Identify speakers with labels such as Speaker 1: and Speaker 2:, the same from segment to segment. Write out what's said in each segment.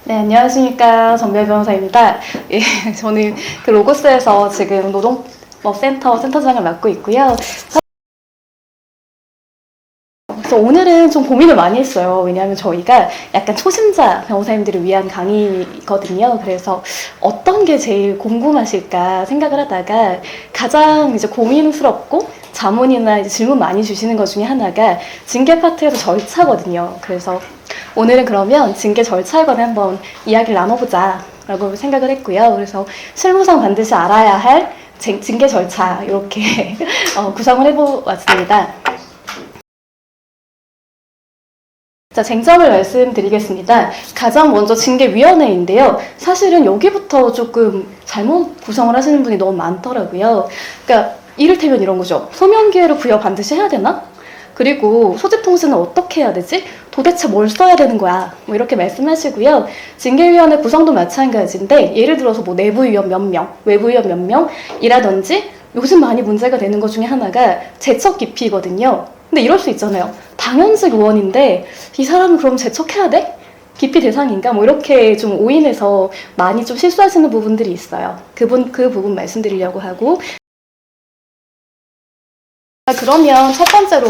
Speaker 1: 네, 안녕하십니까. 정별 변호사입니다. 예, 저는 그 로고스에서 지금 노동법센터 센터장을 맡고 있고요. 그래서 오늘은 좀 고민을 많이 했어요. 왜냐하면 저희가 약간 초심자 변호사님들을 위한 강의거든요. 그래서 어떤 게 제일 궁금하실까 생각을 하다가 가장 이제 고민스럽고 자문이나 이제 질문 많이 주시는 것 중에 하나가 징계 파트에서 절차거든요. 그래서 오늘은 그러면 징계 절차에 관해 한번 이야기를 나눠보자 라고 생각을 했고요. 그래서 실무상 반드시 알아야 할 징계 절차 이렇게 구성을 해보았습니다. 자, 쟁점을 말씀드리겠습니다. 가장 먼저 징계위원회인데요. 사실은 여기부터 조금 잘못 구성을 하시는 분이 너무 많더라고요. 그러니까 이를테면 이런 거죠. 소명기회를 부여 반드시 해야 되나? 그리고 소집통지는 어떻게 해야 되지? 도대체 뭘 써야 되는 거야? 뭐 이렇게 말씀하시고요. 징계위원회 구성도 마찬가지인데 예를 들어서 뭐 내부위원 몇 명, 외부위원 몇 명이라든지 요즘 많이 문제가 되는 것 중에 하나가 제척 기피거든요. 근데 이럴 수 있잖아요. 당연직 의원인데 이 사람은 그럼 제척해야 돼? 기피 대상인가? 뭐 이렇게 좀 오인해서 많이 좀 실수하시는 부분들이 있어요. 그 부분 말씀드리려고 하고. 그러면 첫 번째로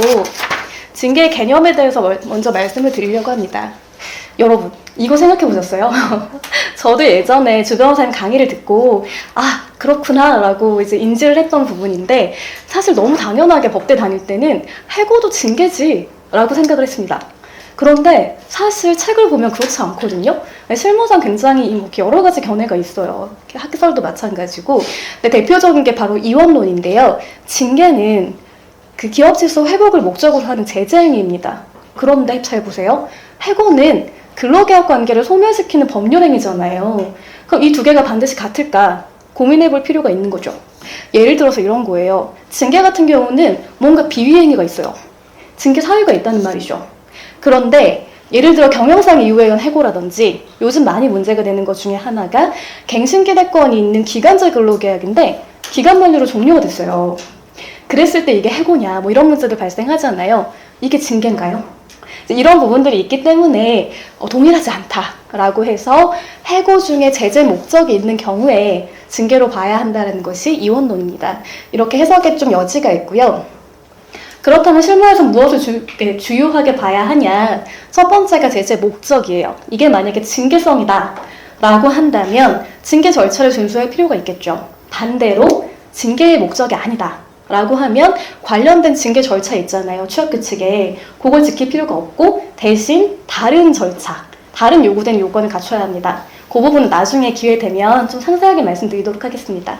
Speaker 1: 징계 개념에 대해서 먼저 말씀을 드리려고 합니다. 여러분, 이거 생각해 보셨어요? 저도 예전에 주 변호사님 강의를 듣고 그렇구나 라고 이제 인지를 했던 부분인데 사실 너무 당연하게 법대 다닐 때는 해고도 징계지 라고 생각을 했습니다. 그런데 사실 책을 보면 그렇지 않거든요. 실무상 굉장히 여러 가지 견해가 있어요. 학설도 마찬가지고. 근데 대표적인 게 바로 이원론인데요. 징계는 그 기업 질서 회복을 목적으로 하는 제재 행위입니다. 그런데 잘 보세요. 해고는 근로계약 관계를 소멸시키는 법률 행위잖아요. 그럼 이 두 개가 반드시 같을까? 고민해 볼 필요가 있는 거죠. 예를 들어서 이런 거예요. 징계 같은 경우는 뭔가 비위 행위가 있어요. 징계 사유가 있다는 말이죠. 그런데 예를 들어 경영상 이유에 의한 해고라든지 요즘 많이 문제가 되는 것 중에 하나가 갱신기대권이 있는 기간제 근로계약인데 기간 만료로 종료가 됐어요. 그랬을 때 이게 해고냐 뭐 이런 문제도 발생하잖아요. 이게 징계인가요? 이런 부분들이 있기 때문에 동일하지 않다라고 해서 해고 중에 제재 목적이 있는 경우에 징계로 봐야 한다는 것이 이원론입니다. 이렇게 해석에 좀 여지가 있고요. 그렇다면 실무에서 무엇을 주요하게 봐야 하냐? 첫 번째가 제재 목적이에요. 이게 만약에 징계성이다 라고 한다면 징계 절차를 준수할 필요가 있겠죠. 반대로 징계의 목적이 아니다 라고 하면 관련된 징계 절차 있잖아요. 취업규칙에. 그걸 지킬 필요가 없고 대신 다른 절차, 다른 요구된 요건을 갖춰야 합니다. 그 부분은 나중에 기회 되면 좀 상세하게 말씀드리도록 하겠습니다.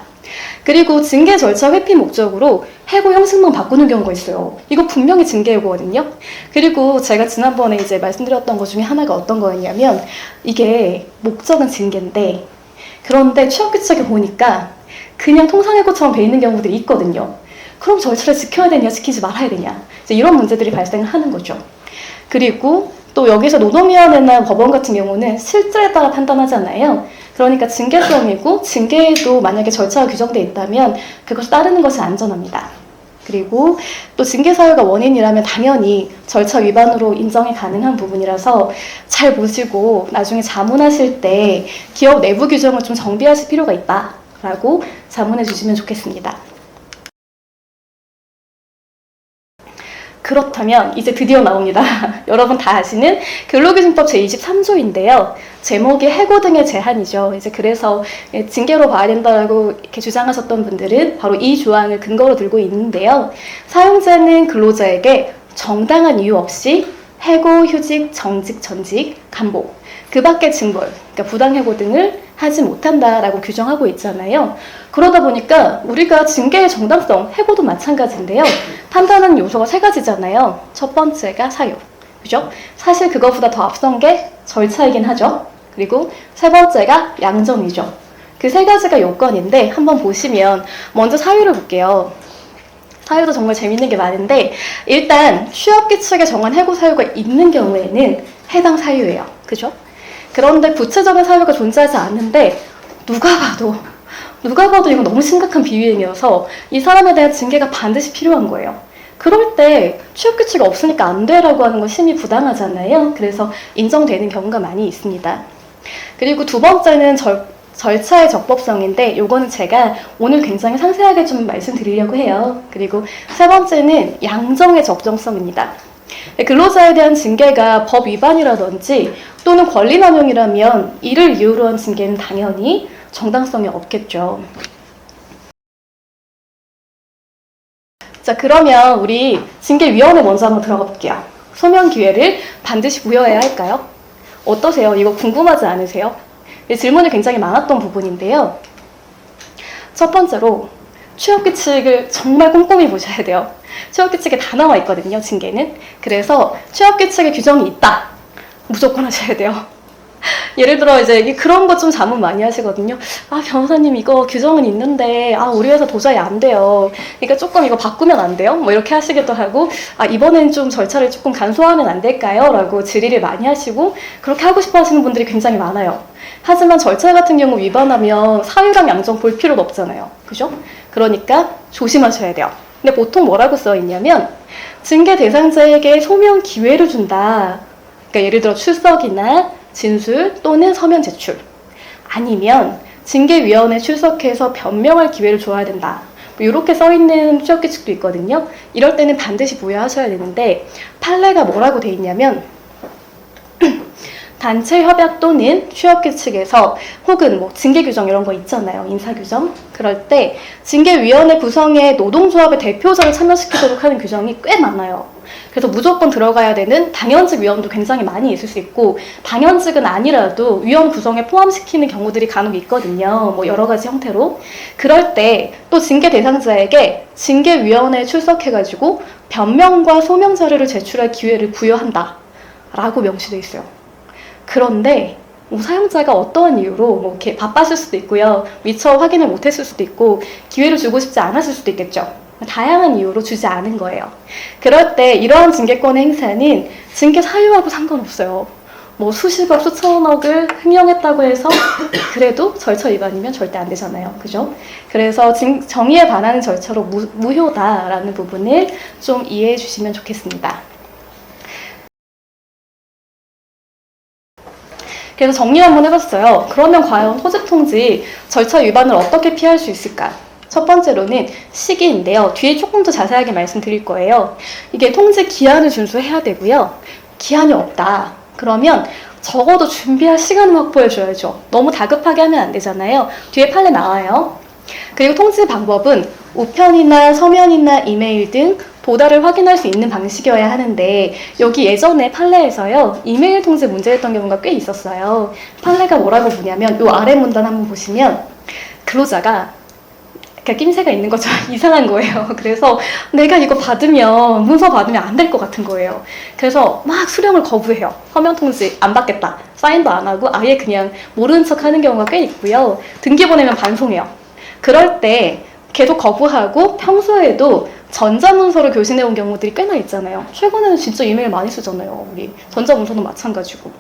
Speaker 1: 그리고 징계 절차 회피 목적으로 해고 형식만 바꾸는 경우가 있어요. 이거 분명히 징계 해고거든요. 그리고 제가 지난번에 이제 말씀드렸던 것 중에 하나가 어떤 거였냐면 이게 목적은 징계인데 그런데 취업규칙에 보니까 그냥 통상해고처럼 돼 있는 경우들이 있거든요. 그럼 절차를 지켜야 되냐, 지키지 말아야 되냐. 이제 이런 문제들이 발생을 하는 거죠. 그리고 또 여기서 노동위원회나 법원 같은 경우는 실질에 따라 판단하잖아요. 그러니까 징계성이고 징계에도 만약에 절차가 규정되어 있다면 그것을 따르는 것이 안전합니다. 그리고 또 징계 사유가 원인이라면 당연히 절차 위반으로 인정이 가능한 부분이라서 잘 보시고 나중에 자문하실 때 기업 내부 규정을 좀 정비하실 필요가 있다라고 자문해 주시면 좋겠습니다. 그렇다면 이제 드디어 나옵니다. 여러분 다 아시는 근로기준법 제23조인데요. 제목이 해고 등의 제한이죠. 이제 그래서 징계로 봐야 된다고 이렇게 주장하셨던 분들은 바로 이 조항을 근거로 들고 있는데요. 사용자는 근로자에게 정당한 이유 없이 해고, 휴직, 정직, 전직, 감복, 그 밖의 징벌, 그러니까 부당해고 등을 하지 못한다라고 규정하고 있잖아요. 그러다 보니까 우리가 징계의 정당성, 해고도 마찬가지인데요. 판단하는 요소가 세 가지잖아요. 첫 번째가 사유, 그죠? 사실 그거보다 더 앞선 게 절차이긴 하죠. 그리고 세 번째가 양정이죠. 그 세 가지가 요건인데 한번 보시면 먼저 사유를 볼게요. 사유도 정말 재밌는 게 많은데 일단 취업규칙에 정한 해고 사유가 있는 경우에는 해당 사유예요. 그죠? 그런데 구체적인 사유가 존재하지 않는데 누가 봐도 이건 너무 심각한 비위행위여서 이 사람에 대한 징계가 반드시 필요한 거예요. 그럴 때 취업규칙이 없으니까 안 돼라고 하는 건 심히 부당하잖아요. 그래서 인정되는 경우가 많이 있습니다. 그리고 두 번째는 절차의 적법성인데 요거는 제가 오늘 굉장히 상세하게 좀 말씀드리려고 해요. 그리고 세 번째는 양정의 적정성입니다. 근로자에 대한 징계가 법 위반이라든지 또는 권리남용이라면 이를 이유로 한 징계는 당연히 정당성이 없겠죠. 자, 그러면 우리 징계위원회 먼저 한번 들어가 볼게요. 소명 기회를 반드시 부여해야 할까요? 어떠세요? 이거 궁금하지 않으세요? 질문이 굉장히 많았던 부분인데요. 첫 번째로 취업규칙을 정말 꼼꼼히 보셔야 돼요. 취업규칙에 다 나와 있거든요, 징계는. 그래서 취업규칙에 규정이 있다. 무조건 하셔야 돼요. 예를 들어 이제 그런 거 좀 자문 많이 하시거든요. 아, 변호사님 이거 규정은 있는데 우리 회사 도저히 안 돼요. 그러니까 조금 이거 바꾸면 안 돼요? 뭐 이렇게 하시기도 하고, 이번엔 좀 절차를 조금 간소화하면 안 될까요? 라고 질의를 많이 하시고 그렇게 하고 싶어 하시는 분들이 굉장히 많아요. 하지만 절차 같은 경우 위반하면 사유랑 양정 볼 필요도 없잖아요. 그죠? 그러니까 조심하셔야 돼요. 근데 보통 뭐라고 써 있냐면 징계 대상자에게 소명 기회를 준다. 그러니까 예를 들어 출석이나 진술 또는 서면 제출, 아니면 징계위원회 출석해서 변명할 기회를 줘야 된다. 뭐 이렇게 써있는 취업규칙도 있거든요. 이럴 때는 반드시 부여하셔야 되는데 판례가 뭐라고 돼 있냐면 단체 협약 또는 취업규칙에서 혹은 뭐 징계규정 이런 거 있잖아요. 인사규정. 그럴 때 징계위원회 구성에 노동조합의 대표자를 참여시키도록 하는 규정이 꽤 많아요. 그래서 무조건 들어가야 되는 당연직 위원도 굉장히 많이 있을 수 있고 당연직은 아니라도 위원 구성에 포함시키는 경우들이 간혹 있거든요. 뭐 여러 가지 형태로. 그럴 때 또 징계 대상자에게 징계위원회에 출석해가지고 변명과 소명 자료를 제출할 기회를 부여한다 라고 명시되어 있어요. 그런데 뭐 사용자가 어떠한 이유로 뭐 이렇게 바빴을 수도 있고요. 미처 확인을 못했을 수도 있고 기회를 주고 싶지 않았을 수도 있겠죠. 다양한 이유로 주지 않은 거예요. 그럴 때 이러한 징계권의 행사는 징계 사유하고 상관없어요. 뭐 수십억, 수천억을 횡령했다고 해서 그래도 절차 위반이면 절대 안 되잖아요. 그죠? 그래서 정의에 반하는 절차로 무효다라는 부분을 좀 이해해 주시면 좋겠습니다. 그래서 정리 한번 해봤어요. 그러면 과연 소집통지 절차 위반을 어떻게 피할 수 있을까? 첫 번째로는 시기인데요. 뒤에 조금 더 자세하게 말씀드릴 거예요. 이게 통지 기한을 준수해야 되고요. 기한이 없다. 그러면 적어도 준비할 시간을 확보해줘야죠. 너무 다급하게 하면 안 되잖아요. 뒤에 판례 나와요. 그리고 통지 방법은 우편이나 서면이나 이메일 등 도달을 확인할 수 있는 방식이어야 하는데 여기 예전에 판례에서요 이메일 통지 문제였던 경우가 꽤 있었어요. 판례가 뭐라고 보냐면 이 아래 문단 한번 보시면 근로자가 낌새가 있는 거죠. 이상한 거예요. 그래서 내가 이거 받으면 문서 받으면 안 될 것 같은 거예요. 그래서 막 수령을 거부해요. 서면 통지 안 받겠다. 사인도 안 하고 아예 그냥 모르는 척 하는 경우가 꽤 있고요. 등기 보내면 반송해요. 그럴 때 계속 거부하고 평소에도 전자문서로 교신해온 경우들이 꽤나 있잖아요. 최근에는 진짜 이메일 많이 쓰잖아요. 우리 전자문서도 마찬가지고.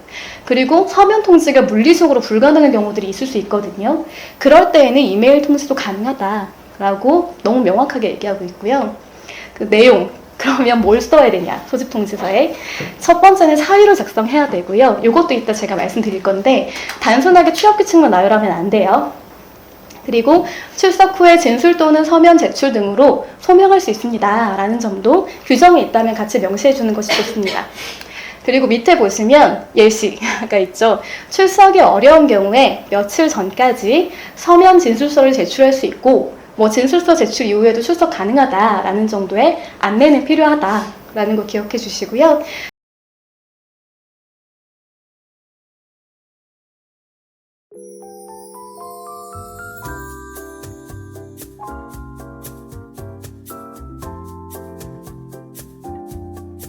Speaker 1: 그리고 서면 통지가 물리적으로 불가능한 경우들이 있을 수 있거든요. 그럴 때에는 이메일 통지도 가능하다라고 너무 명확하게 얘기하고 있고요. 그 내용, 그러면 뭘 써야 되냐, 소집통지서에. 첫 번째는 사유를 작성해야 되고요. 이것도 이따 제가 말씀드릴 건데 단순하게 취업규칙만 나열하면 안 돼요. 그리고 출석 후에 진술 또는 서면 제출 등으로 소명할 수 있습니다. 라는 점도 규정이 있다면 같이 명시해 주는 것이 좋습니다. 그리고 밑에 보시면 예시가 있죠. 출석이 어려운 경우에 며칠 전까지 서면 진술서를 제출할 수 있고 뭐 진술서 제출 이후에도 출석 가능하다라는 정도의 안내는 필요하다라는 거 기억해 주시고요.